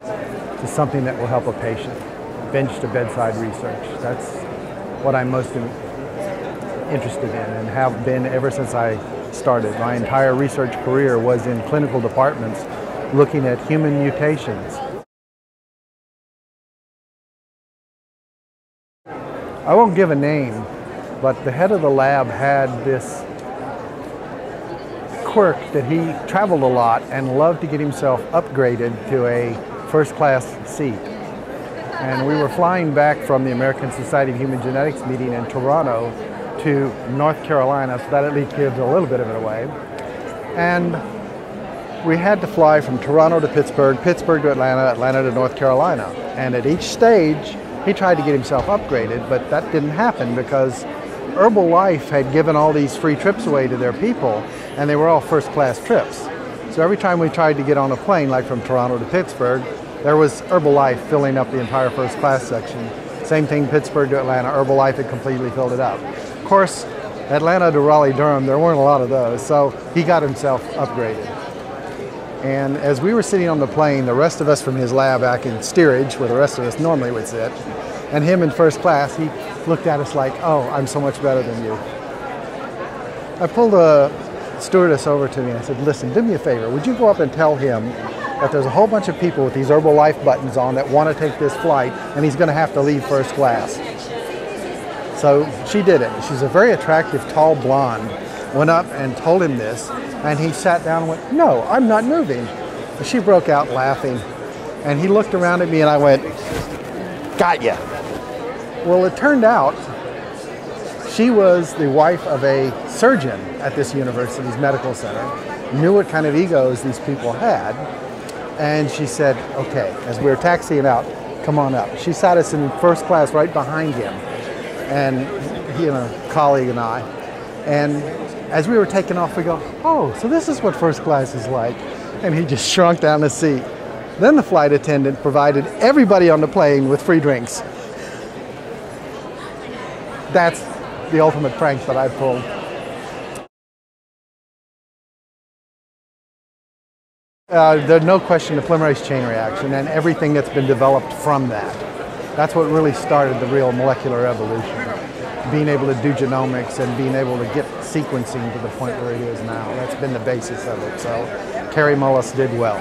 to something that will help a patient, bench to bedside research. That's what I'm most interested in and have been ever since I started. My entire research career was in clinical departments looking at human mutations. I won't give a name, but the head of the lab had this quirk that he traveled a lot and loved to get himself upgraded to a first-class seat. And we were flying back from the American Society of Human Genetics meeting in Toronto to North Carolina, so that at least gives a little bit of it away. And we had to fly from Toronto to Pittsburgh, Pittsburgh to Atlanta, Atlanta to North Carolina. And at each stage, he tried to get himself upgraded, but that didn't happen because Herbalife had given all these free trips away to their people, and they were all first-class trips. So every time we tried to get on a plane, like from Toronto to Pittsburgh, there was Herbalife filling up the entire first-class section. Same thing, Pittsburgh to Atlanta, Herbalife had completely filled it up. Of course, Atlanta to Raleigh-Durham, there weren't a lot of those, so he got himself upgraded. And as we were sitting on the plane, the rest of us from his lab back in steerage, where the rest of us normally would sit, and him in first class, he looked at us like, oh, I'm so much better than you. I pulled a stewardess over to me and I said, listen, do me a favor, would you go up and tell him that there's a whole bunch of people with these Herbalife buttons on that want to take this flight, and he's going to have to leave first class. So she did it. She's a very attractive, tall blonde. Went up and told him this, and he sat down and went, no, I'm not moving. And she broke out laughing, and he looked around at me and I went, got ya. Well, it turned out she was the wife of a surgeon at this university's medical center, knew what kind of egos these people had, and she said, okay, as we were taxiing out, come on up. She sat us in first class right behind him, and he and a colleague and I, and as we were taking off, we go, oh, so this is what first class is like. And he just shrunk down the seat. Then the flight attendant provided everybody on the plane with free drinks. That's the ultimate prank that I pulled. There's no question the polymerase chain reaction and everything that's been developed from that. That's what really started the real molecular evolution. Being able to do genomics and being able to get sequencing to the point where it is now. That's been the basis of it. So Kary Mullis did well.